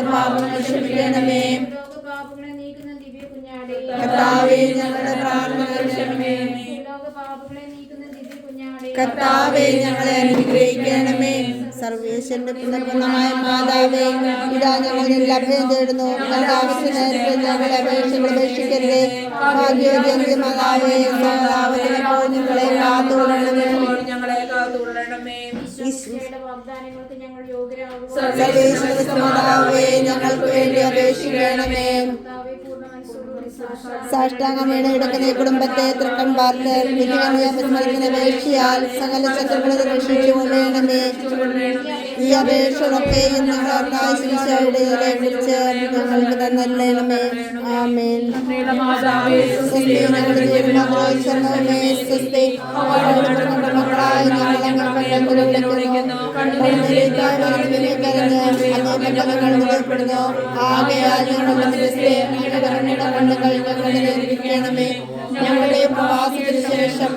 ഞങ്ങളുടെ പാപങ്ങൾ ക്ഷമിക്കണമേ. ലോകപാപങ്ങളെ നീക്കുന്ന ദിവ്യ കുഞ്ഞാടേ, കർത്താവേ ഞങ്ങളുടെ പ്രാർത്ഥനകൾ ക്ഷമിക്കണമേ. ലോകപാപങ്ങളെ നീക്കുന്ന ദിവ്യ കുഞ്ഞാടേ, കർത്താവേ ഞങ്ങളെ അനുഗ്രഹിക്കണമേ. സർവേശ്വരന്റെ പുണ്യപൂർണ്ണമായ മാതാവേ, ഇതാ ഞങ്ങൾ നിന്നിൽ അഭയം തേടുന്നു. ഞങ്ങളുടെ ആവശ്യ നേരത്തെ ഞങ്ങളുടെ അപേക്ഷകൾ ഉപേക്ഷിക്കരുതേ. ഭാഗ്യവതിയായ മാതാവേ, സമാധാനത്തിനെപ്പോൾ ഞങ്ങളെ കാത്തുകൊള്ളണമേ. ഈശോയുടെ വാഗ്ദാനങ്ങൾക്ക് ഞങ്ങൾ യോഗ്യരാകുവാൻ സർവേശ്വര മാതാവേ, ഞങ്ങൾക്ക് വേണ്ടി അപേക്ഷിക്കണമേ. കർത്താവേ, പൂർണ്ണ മനസ്സോടുകൂടി സാഷ്ടാംഗമേണ കിടക്കുന്ന ഈ കുടുംബത്തെ തൃക്കൺ പാർത്ത് വിധികന്യാപസ്മരത്തിന് അപേക്ഷയാൽ സകല ശത്രുക്കളെ രക്ഷിച്ചു കൊള്ളണമേ. ഈ അപേക്ഷകളൊക്കെ ഞങ്ങളുടെ കുറിച്ച് ഞങ്ങൾക്ക് തന്നരണമേ. ആമേൻ. സ്വസ്തി ഞങ്ങളുടെ ദൈവമേ, സ്വസ്തി മക്കളായ ഞങ്ങൾ ആകയാൽ ഞങ്ങളുടെ പ്രവാസത്തിന് ശേഷം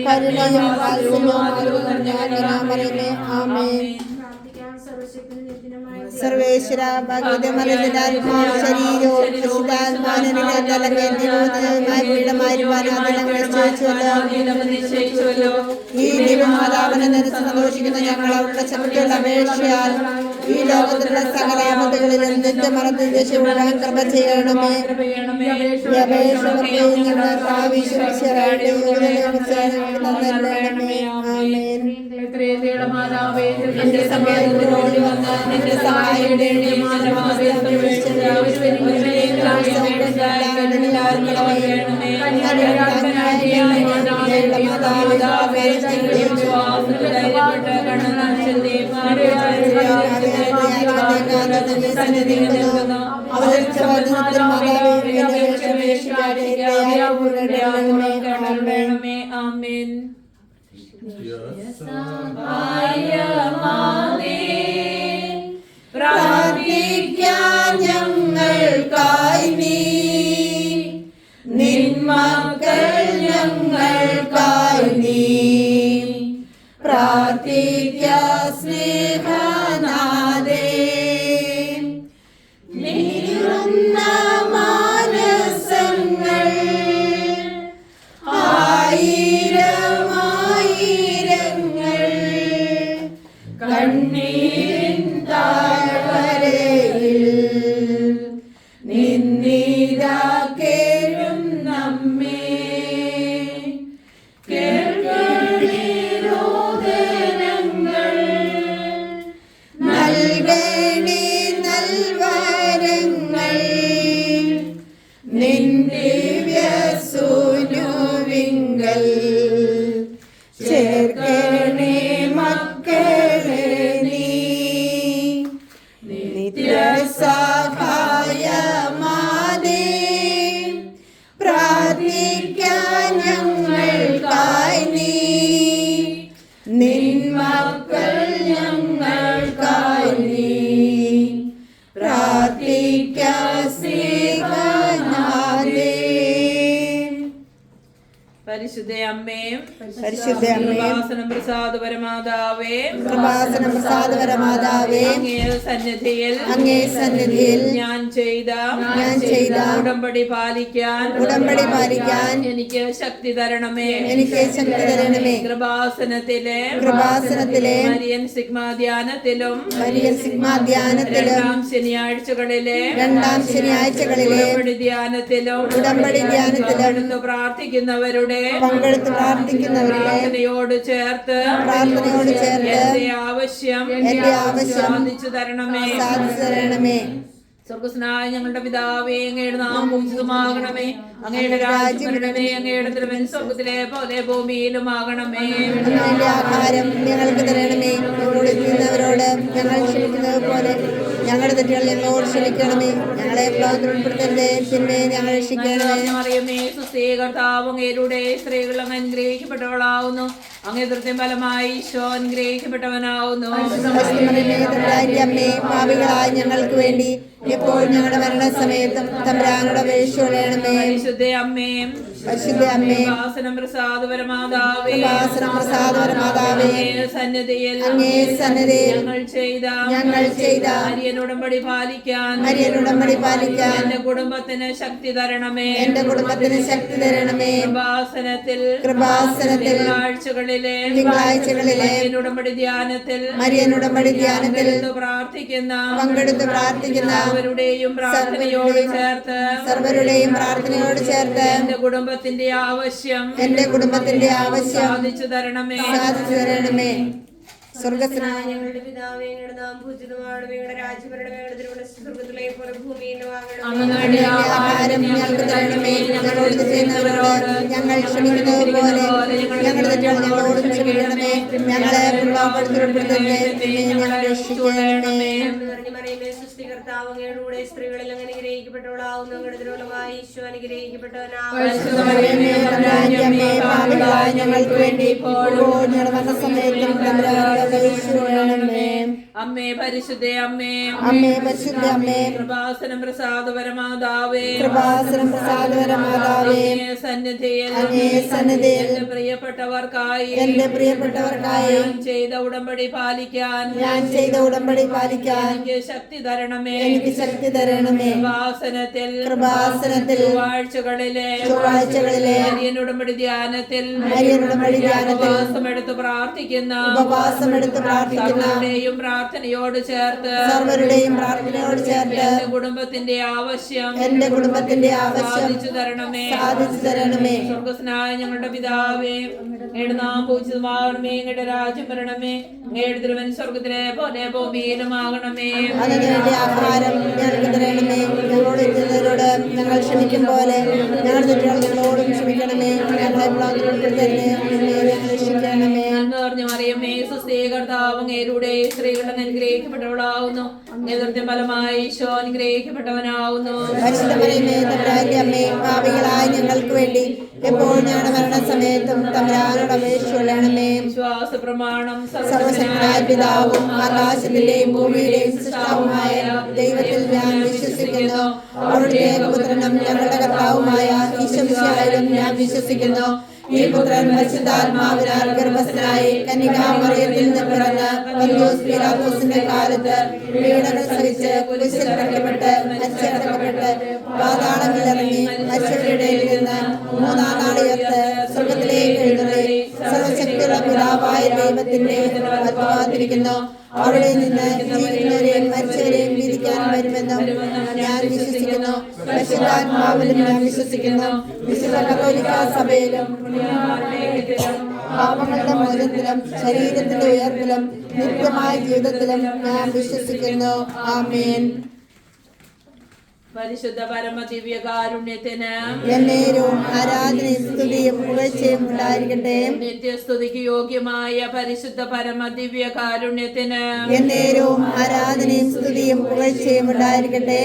കരുണയും വാത്സല്യവുമേ. ആമേൻ. സർവേശ്വര ഭഗവതിമാത്മാവും ശരീരവും നിശ്ചയിച്ചുവല്ലോ. ഈ ദിവമാതാവിനെ നിരച്ച് സന്തോഷിക്കുന്ന ഞങ്ങൾ അവരുടെ ശക്തിയുള്ള അപേക്ഷയാൽ ഈ ലോകത്തിലുള്ള സകല ആപത്തുകളിലും നിത്യമറദ്ദേശിക്കാൻ കൃപ ചെയ്യണമേ. ഈ അപേക്ഷ എന്റെ സമയത്തോടി വന്ന് നിന്റെ സഹായം പ്രാർത്ഥിക്കാൻ ഞങ്ങൾക്കായി നീ നിന്മക്കൾ ഞങ്ങൾക്കായി നീ പ്രാർത്ഥിക്ക സ്നേഹനാദേ. നീറുന്ന മാനസങ്ങൾ ആയിരമായിരങ്ങൾ കണ്ണീരിൻ താഴ്വരയിൽ നിന്നിതാക്കേരും നമ്മെ കേൾക്കണീരോദനങ്ങൾ നൽകണി നൽവരങ്ങൾ നിന്റെ വ്യസൂനുവിങ്കൽ ചേർക്കണേ മക്കളെ നീ നിത്യസഹായമാതേ. പ്രാർത്ഥിക്കാൻ ഞങ്ങൾക്കായി നീ നിന്മക്കൾ ഞങ്ങൾക്കായി നീ പ്രാർത്ഥിക്ക സ്നേഹനാദേ. പരിശുദ്ധ അമ്മേ, പരിശുദ്ധ അമ്മേ, കൃപാസനം പ്രസാദപരമാതാവേ, കൃപാസനം പ്രസാദപരമാതാവേ, അങ്ങേ സന്നിധിയിൽ ഞാൻ ചെയ്ത ഉടമ്പടി പാലിക്കാൻ എനിക്ക് ശക്തി തരണമേ. കൃപാസനത്തിലെ മരിയൻ സിഗ്മ ധ്യാനത്തിലും രണ്ടാം ശനിയാഴ്ചകളിലെ ഉടമ്പടി ധ്യാനത്തിലും പ്രാർത്ഥിക്കുന്നവരുടെ പ്രാർത്ഥനയോട് ചേർത്ത് എന്റെ ആവശ്യം സാധിച്ചു തരണമേ. സ്വർഗസ്നായ ഞങ്ങളുടെ പിതാവേ, അങ്ങയുടെ നാമം പൂജിതമാകണമേ. അങ്ങയുടെ രാജ്യം വരണമേ. അങ്ങയുടെ തിരുമനസ്സ് സ്വർഗത്തിലെ പോലെ ഭൂമിയിലുമാകണമേ. ആഹാരം ഞങ്ങൾക്ക് തരണമേ. ഞങ്ങളോട് ഞങ്ങൾ ക്ഷമിക്കുന്നത് പോലെ ഞങ്ങളുടെ തെറ്റുകൾ ഞങ്ങളോട് ക്ഷമിക്കണമേ. ഞങ്ങളെ പ്രലോഭനത്തിൽ ഉൾപ്പെടുത്തരുതേ, പിന്നെ ഞങ്ങൾ രക്ഷിക്കണമേ. അറിയമേ, കർത്താവ് അങ്ങയുടെ സ്ത്രീകൾ അങ്ങ് അനുഗ്രഹിക്കപ്പെട്ടവളാവുന്നു. അങ്ങേ ദൃത്യം ഫലമായി ഈശോ അനുഗ്രഹിക്കപ്പെട്ടവനാവുന്നു. അമ്മേ, പാപികളായ ഞങ്ങൾക്ക് വേണ്ടി ഇപ്പോൾ ഞങ്ങളുടെ മരണസമയത്തും തമ്പുരാനോട് അപേക്ഷിച്ചുകൊള്ളണമേ. പരിശുദ്ധ അമ്മേ, പരിശുദ്ധ അമ്മേ, കൃപാസനം പ്രസാദപരമാതാവേ, കൃപാസനം പ്രസാദപരമാതാവേ, സന്നിധിയിൽ അങ്ങേ സന്നിധിയിൽ ഞങ്ങൾ ചെയ്ത അരിയനുടമ്പടി പാലിക്കാൻ എന്റെ കുടുംബത്തിന് ശക്തി തരണമേ. എന്റെ കുടുംബത്തിന് ശക്തി തരണമേ. കൃപാസനത്തിൽ തിങ്കളാഴ്ചകളിലെ അരിയനുടമ്പടി ധ്യാനത്തിൽ പങ്കെടുത്ത് പ്രാർത്ഥിക്കുന്ന സർവരുടെയും പ്രാർത്ഥനയോട് ചേർത്ത് എന്റെ കുടുംബത്തിന്റെ ആവശ്യം സാധിച്ചു തരണമേ. സ്വർഗസ്നായ ഞങ്ങളുടെ പിതാവേ, ഞങ്ങളുടെ നാമം പൂജിതമാകണമേ. ഞങ്ങളുടെ രാജ്യം വരണമേ. ഞങ്ങളുടെ തിരുമനസ്സ് സ്വർഗ്ഗത്തിലെ പോലെ ഭൂമിയിലും ആകണമേ. അങ്ങയുടെ ആഹാരം ഞങ്ങൾക്ക് തരണമേ. ഞങ്ങളോട് ചെയ്യുന്നവരോട് ഞങ്ങൾ ക്ഷമിക്കുന്നത് പോലെ ഞങ്ങളുടെ തെറ്റുകൾ ഞങ്ങളോട് ക്ഷമിക്കണമേ. ഞങ്ങളെ പ്രലോഭനത്തിലുൾപ്പെടുത്തരുതേ, ഞങ്ങളെ രക്ഷിക്കണമേ. മറിയമേ, സൃഷ്ടികർത്താവ് അങ്ങയുടെ കൂടെ സ്ത്രീകളിൽ അങ്ങ് അനുഗ്രഹിക്കപ്പെട്ടവളാവുന്നു. അങ്ങയുടെ തിരുവലമായ ഈശോ അനുഗ്രഹിക്കപ്പെട്ടവനാകുന്നു. പാപികളായ ഞങ്ങൾക്ക് വേണ്ടി ഇപ്പോഴും ഞങ്ങളുടെ മരണസമയത്തും തമ്പുരാനോട് അപേക്ഷിച്ചുകൊള്ളണമേ. അമ്മേ, പരിശുദ്ധ അമ്മേ, അമ്മേ, പരിശുദ്ധ അമ്മേ, കൃപാസനം പ്രസാദപരമാതാവേ, അങ്ങേ സന്നിധിയിൽ എന്റെ പ്രിയപ്പെട്ടവർക്കായി ഞാൻ ചെയ്ത ഉടമ്പടി പാലിക്കാൻ എനിക്ക് ശക്തി തരണമേ. കൃപാസനത്തിൽ ചൊവ്വാഴ്ചകളിലെ അരിയനുടമ്പടി ധ്യാനത്തിൽ ഉപവാസമെടുത്ത് പ്രാർത്ഥിക്കുന്ന സർവരുടെയും പ്രാർത്ഥനയോട് ചേർത്ത് എന്റെ കുടുംബത്തിന്റെ ആവശ്യം സാധിച്ചു തരണമേ. സ്വർഗ്ഗസ്നായ ഞങ്ങളുടെ പിതാവേ, അങ്ങയുടെ നാമം പൂജിതമാകണമേ. അങ്ങയുടെ രാജ്യം വരണമേ. അങ്ങയുടെ തിരുമനസ്സ് സ്വർഗ്ഗത്തിലെ പോലെ ഭൂമിയിലും ആകണമേ. അതിനുവേണ്ടി ആഹാരം ഞങ്ങൾക്ക് തരണമേ. ഞങ്ങളോട് ചെയ്യുന്നവരോട് ഞങ്ങൾ ക്ഷമിക്കും പോലെ ഞങ്ങളുടെ തെറ്റുകൾ ഞങ്ങളോടും ക്ഷമിക്കണമേ. ഞങ്ങളെ ഉൾപ്പെടുത്തരുതേ, രക്ഷിക്കണമേ. മറിയമേ, സുസ്ഥീകർത്താവ് അങ്ങേരുടെ സ്ത്രീകളുടെ അനുഗ്രഹിക്കപ്പെട്ടവളാവുന്നു. നേതൃത്വം ഫലമായി ഈശോ അനുഗ്രഹിക്കപ്പെട്ടവനാവുന്നു. പരിശുദ്ധ മറിയമേ, തമ്പുരാന്റെ അമ്മേ, പാപികളായ ഞങ്ങൾക്ക് വേണ്ടി എപ്പോൾ ഞങ്ങളുടെ മരണസമയത്തും തമ്പുരാനോട് അപേക്ഷിച്ചുകൊള്ളണമേ. വിശ്വാസ പ്രമാണം. സർവശക്തനായ പിതാവും ആകാശത്തിന്റെയും ഭൂമിയുടെയും സൃഷ്ടാവുമായ ദൈവത്തിൽ ഞാൻ വിശ്വസിക്കുന്നു. അവിടുത്തെ ഏകപുത്രനും ഞങ്ങളുടെ കർത്താവുമായ ഈശോമിശിഹായിലും ഞാൻ വിശ്വസിക്കുന്നു. ഈ പുത്രൻ പരിശുദ്ധാത്മാവിനാൽ ഗർഭസ്ഥനായി കന്യകാമറിയത്തിൽ നിന്ന് പിറന്ന് പന്തിയോസ് പീലാത്തോസിന്റെ കാലത്ത് പീഡകൾ സഹിച്ച് കുരിശിൽ തറയ്ക്കപ്പെട്ട് മരിച്ചടക്കപ്പെട്ട് പാതാളങ്ങളിലിറങ്ങി മരിച്ചവരുടെ ഇടയിൽ നിന്ന് മൂന്നാം നാൾ ഉയർത്ത് സ്വർഗ്ഗത്തിലേക്ക് എഴുന്നള്ളി സർവശക്തിയുള്ള പിതാവായ ദൈവത്തിന്റെ വലത്തുഭാഗത്തിരിക്കുന്നു. അവിടെ നിന്ന് ജീവിക്കുന്നവരെയും മരിച്ചവരെയും വിധിക്കാൻ വരുമെന്നും ഞാൻ വിശ്വസിക്കുന്നു. പരിശുദ്ധാത്മാവിലും ഞാൻ വിശ്വസിക്കുന്നു. വിശുദ്ധ കത്തോലിക്ക സഭയിലും പാപങ്ങളുടെ മോചനത്തിലും ശരീരത്തിന്റെ ഉയർപ്പിലും നിത്യമായ ജീവിതത്തിലും ഞാൻ വിശ്വസിക്കുന്നു. ആമേൻ. പരിശുദ്ധ പരമ ദിവ്യകാരുണ്യത്തിന് എന്നേരവും ആരാധനയും സ്തുതിയും പുകഴ്ചയും ഉണ്ടായിരിക്കട്ടെ. നിത്യസ്തുതിക്ക് യോഗ്യമായ പരിശുദ്ധ പരമ ദിവ്യകാരുണ്യത്തിന് എന്നേരവും ആരാധനയും സ്തുതിയും പുകഴ്ചയും ഉണ്ടായിരിക്കട്ടെ.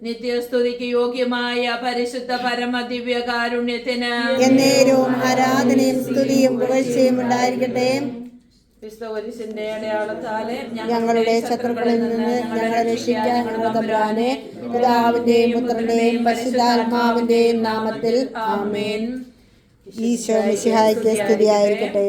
നിത്യസ്തുതിക്ക് യോഗ്യമായ പരിശുദ്ധ പരമ ദിവ്യകാരുണ്യത്തിന് എന്നേരവും ആരാധനയും സ്തുതിയും പുകഴ്ചയും ഉണ്ടായിരിക്കട്ടെ. ക്രിസ്തുവിന്റെ അടയാളത്താലെ ഞങ്ങളുടെ ശത്രുക്കളിൽ നിന്ന് ഞങ്ങളെ രക്ഷിക്കാൻ ഞങ്ങളുടെ തമ്പുരാനെ, പിതാവിന്റെയും പുത്രന്റെയും പരിശുദ്ധാത്മാവിന്റെയും നാമത്തിൽ ആമേൻ. ഈശോ മിശിഹായ്ക്ക് സ്തുതിയായിരിക്കട്ടെ.